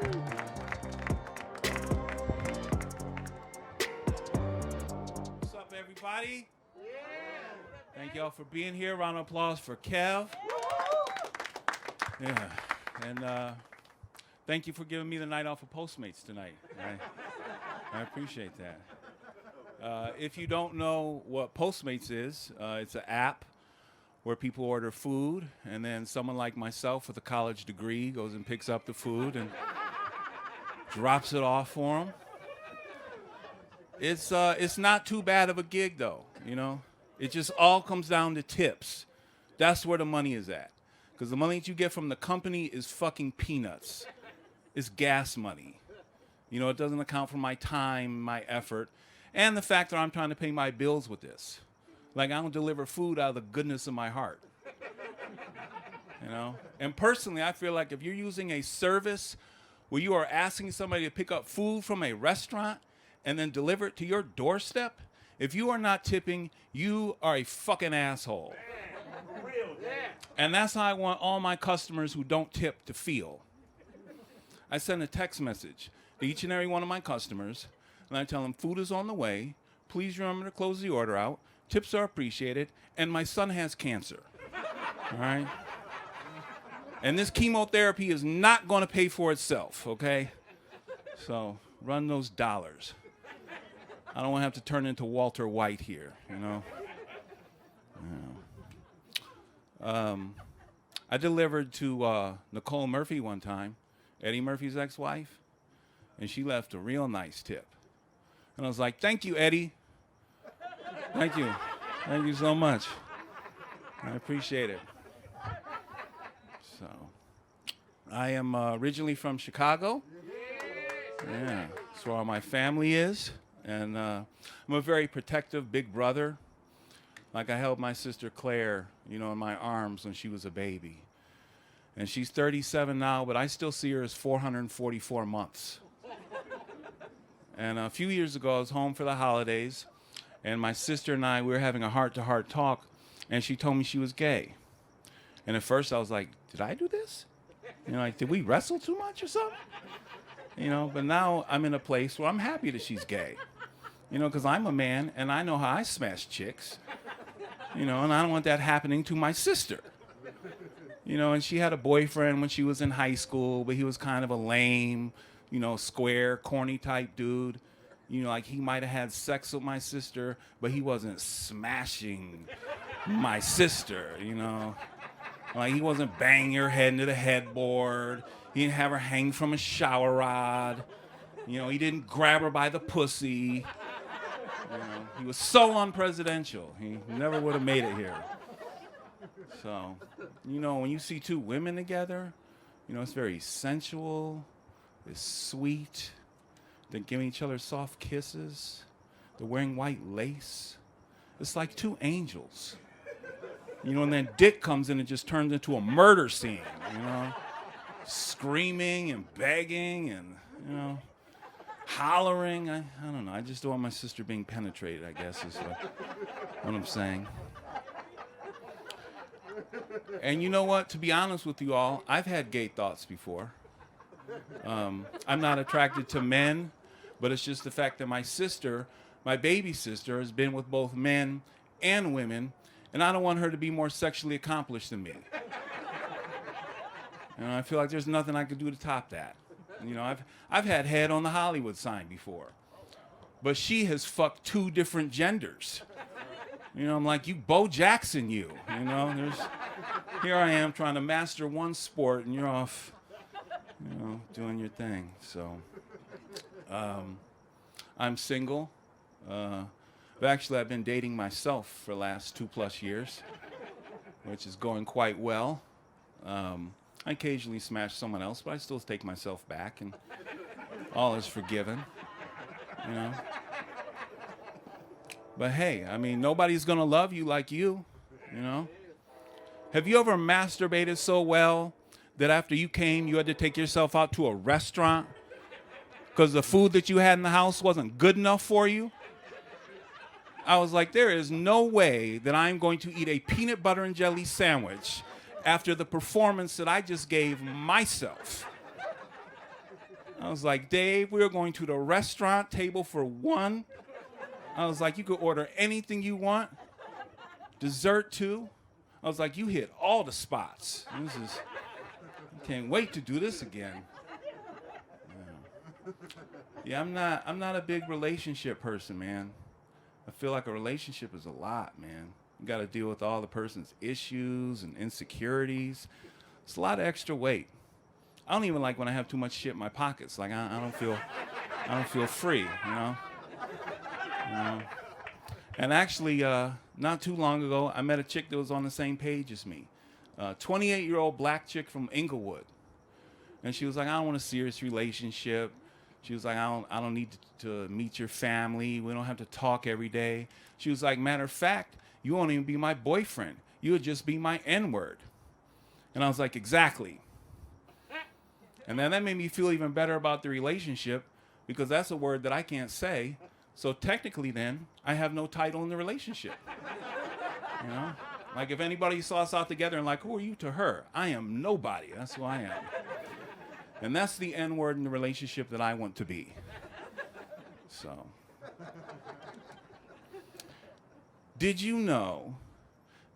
What's up, everybody? Thank y'all for being here. Round of applause for Kev. Yeah, and thank you for giving me the night off of Postmates tonight. I appreciate that. If you don't know what Postmates is, it's an app where people order food, and then someone like myself with a college degree goes and picks up the food and drops it off for them. It's not too bad of a gig, though, you know? It just all comes down to tips. That's where the money is at. Because the money that you get from the company is fucking peanuts. It's gas money. You know, it doesn't account for my time, my effort, and the fact that I'm trying to pay my bills with this. Like, I don't deliver food out of the goodness of my heart. You know? And personally, I feel like if you're using a service where you are asking somebody to pick up food from a restaurant and then deliver it to your doorstep, if you are not tipping, you are a fucking asshole. And that's how I want all my customers who don't tip to feel. I send a text message to each and every one of my customers, and I tell them food is on the way. Please remember to close the order out. Tips are appreciated, and my son has cancer. All right? And this chemotherapy is not going to pay for itself, okay? So run those dollars. I don't want to have to turn into Walter White here, you know? Yeah. I delivered to Nicole Murphy one time, Eddie Murphy's ex-wife, and she left a real nice tip. And I was like, thank you, Eddie. Thank you. Thank you so much. I appreciate it. So, I am originally from Chicago. Yeah, that's where all my family is. And I'm a very protective big brother. Like, I held my sister Claire, you know, in my arms when she was a baby. And she's 37 now, but I still see her as 444 months. And a few years ago, I was home for the holidays, and my sister and I, we were having a heart-to-heart talk, and she told me she was gay. And at first, I was like, did I do this? You know, like, did we wrestle too much or something? You know, but now I'm in a place where I'm happy that she's gay. You know, because I'm a man, and I know how I smash chicks. You know, and I don't want that happening to my sister. You know, and she had a boyfriend when she was in high school, but he was kind of a lame, you know, square, corny type dude. You know, like, he might have had sex with my sister, but he wasn't smashing my sister, you know. Like, he wasn't banging her head into the headboard. He didn't have her hang from a shower rod. You know, he didn't grab her by the pussy. You know, he was so unpresidential. He never would have made it here. So, you know, when you see two women together, you know, it's very sensual, it's sweet. They're giving each other soft kisses. They're wearing white lace. It's like two angels. You know, and then Dick comes in and just turns into a murder scene, you know, screaming and begging and, you know, hollering. I don't know. I just don't want my sister being penetrated, I guess, is what I'm saying. And you know what? To be honest with you all, I've had gay thoughts before. I'm not attracted to men, but it's just the fact that my sister, my baby sister, has been with both men and women, and I don't want her to be more sexually accomplished than me. You know, I feel like there's nothing I could do to top that. You know, I've had head on the Hollywood sign before, but she has fucked two different genders. You know, I'm like, you Bo Jackson, you know, here I am trying to master one sport, and you're off, you know, doing your thing. So, I'm single. I've been dating myself for the last 2+ years, which is going quite well. I occasionally smash someone else, but I still take myself back, and all is forgiven, you know. But hey, I mean, nobody's gonna love you like you know. Have you ever masturbated so well that after you came, you had to take yourself out to a restaurant because the food that you had in the house wasn't good enough for you? I was like, there is no way that I'm going to eat a peanut butter and jelly sandwich after the performance that I just gave myself. I was like, Dave, we are going to the restaurant table for one. I was like, you could order anything you want. Dessert too. I was like, you hit all the spots. I can't wait to do this again. Yeah, I'm not a big relationship person, man. I feel like a relationship is a lot, man. You got to deal with all the person's issues and insecurities. It's a lot of extra weight. I don't even like when I have too much shit in my pockets. Like I don't feel free, you know. And actually, not too long ago, I met a chick that was on the same page as me. 28-year-old black chick from Inglewood. And she was like, I don't want a serious relationship. She was like, I don't need to meet your family. We don't have to talk every day. She was like, matter of fact, you won't even be my boyfriend. You would just be my N-word. And I was like, exactly. And then that made me feel even better about the relationship because that's a word that I can't say. So technically then, I have no title in the relationship. You know? Like if anybody saw us out together and like, who are you to her? I am nobody. That's who I am. And that's the N-word in the relationship that I want to be. So. Did you know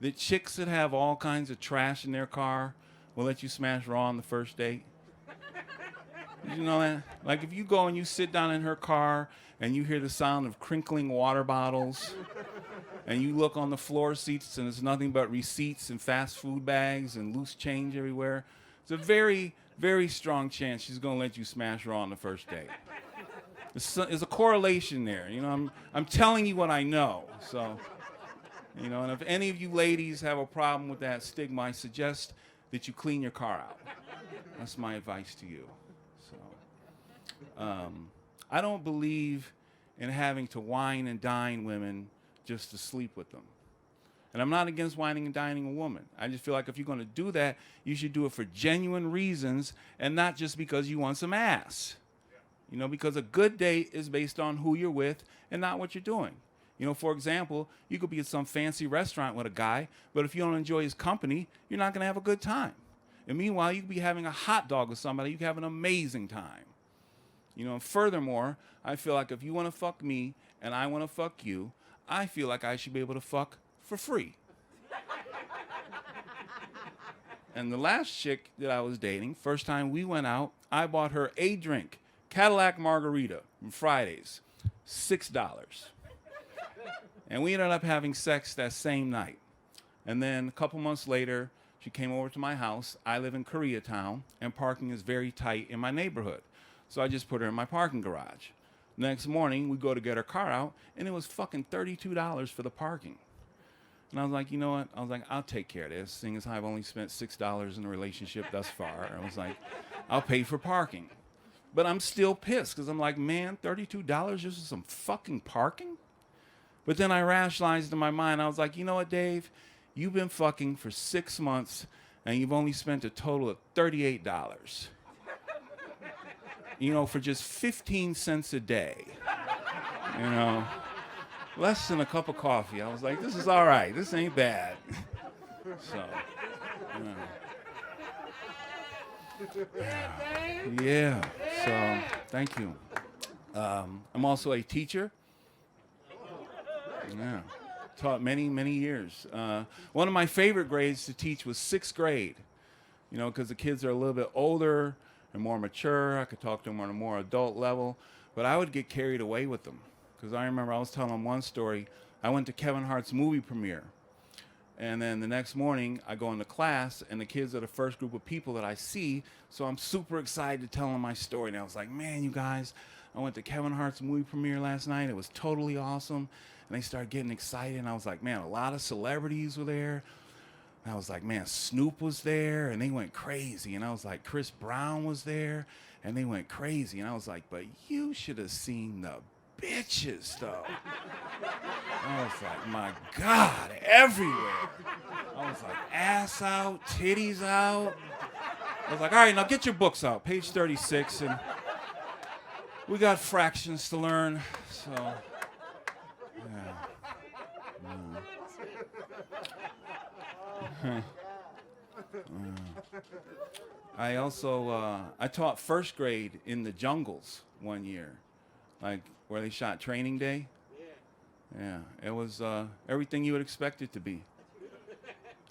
that chicks that have all kinds of trash in their car will let you smash raw on the first date? Did you know that? Like if you go and you sit down in her car and you hear the sound of crinkling water bottles and you look on the floor seats and there's nothing but receipts and fast food bags and loose change everywhere, it's a very, very strong chance she's going to let you smash raw on the first date. There's a correlation there. You know, I'm telling you what I know. So, you know, and if any of you ladies have a problem with that stigma, I suggest that you clean your car out. That's my advice to you. So, I don't believe in having to wine and dine women just to sleep with them. And I'm not against whining and dining a woman. I just feel like if you're going to do that, you should do it for genuine reasons and not just because you want some ass. You know, because a good date is based on who you're with and not what you're doing. You know, for example, you could be at some fancy restaurant with a guy, but if you don't enjoy his company, you're not going to have a good time. And meanwhile, you could be having a hot dog with somebody, you could have an amazing time. You know, and furthermore, I feel like if you want to fuck me and I want to fuck you, I feel like I should be able to fuck for free. And the last chick that I was dating, first time we went out, I bought her a drink, Cadillac Margarita from Fridays, $6. And we ended up having sex that same night. And then a couple months later, she came over to my house. I live in Koreatown, and parking is very tight in my neighborhood. So I just put her in my parking garage. Next morning, we go to get her car out, and it was fucking $32 for the parking. And I was like, you know what? I was like, I'll take care of this, seeing as I've only spent $6 in a relationship thus far. I was like, I'll pay for parking. But I'm still pissed, because I'm like, man, $32 just for some fucking parking? But then I rationalized in my mind. I was like, you know what, Dave? You've been fucking for 6 months, and you've only spent a total of $38. You know, for just 15 cents a day. You know, less than a cup of coffee. I was like, this is all right. This ain't bad. So, yeah. So, thank you. I'm also a teacher. Yeah. Taught many, many years. One of my favorite grades to teach was 6th grade. You know, because the kids are a little bit older and more mature. I could talk to them on a more adult level. But I would get carried away with them. Because I remember I was telling them one story. I went to Kevin Hart's movie premiere. And then the next morning, I go into class, and the kids are the first group of people that I see. So I'm super excited to tell them my story. And I was like, man, you guys, I went to Kevin Hart's movie premiere last night. It was totally awesome. And they started getting excited. And I was like, man, a lot of celebrities were there. And I was like, man, Snoop was there, and they went crazy. And I was like, Chris Brown was there, and they went crazy. And I was like, but you should have seen the bitches, though. I was like, my God, everywhere. I was like, ass out, titties out. I was like, all right, now get your books out, page 36, and we got fractions to learn, so, yeah. I also I taught first grade in the jungles one year, like where they shot Training Day. Yeah, it was everything you would expect it to be.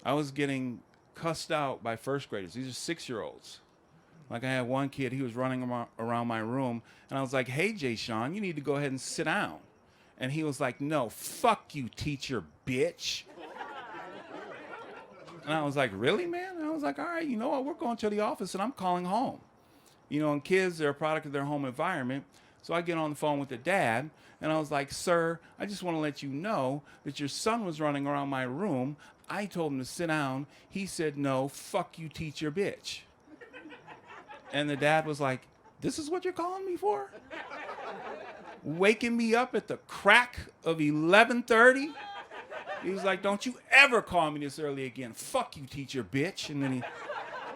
I was getting cussed out by first graders. These are 6-year-olds. Like I had one kid, he was running around my room, and I was like, "Hey, Jay Sean, you need to go ahead and sit down." And he was like, "No, fuck you, teacher, bitch." And I was like, "Really, man?" And I was like, "All right, you know what? We're going to the office, and I'm calling home." You know, and kids, they're a product of their home environment. So I get on the phone with the dad, and I was like, "Sir, I just want to let you know that your son was running around my room. I told him to sit down. He said, 'No, fuck you, teacher, bitch.'" And the dad was like, "This is what you're calling me for? Waking me up at the crack of 11:30?" He was like, "Don't you ever call me this early again. Fuck you, teacher, bitch." And then he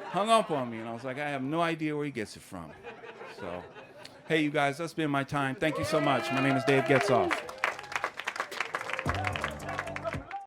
hung up on me, and I was like, I have no idea where he gets it from. So, hey, you guys, that's been my time. Thank you so much. My name is Dave Getzoff.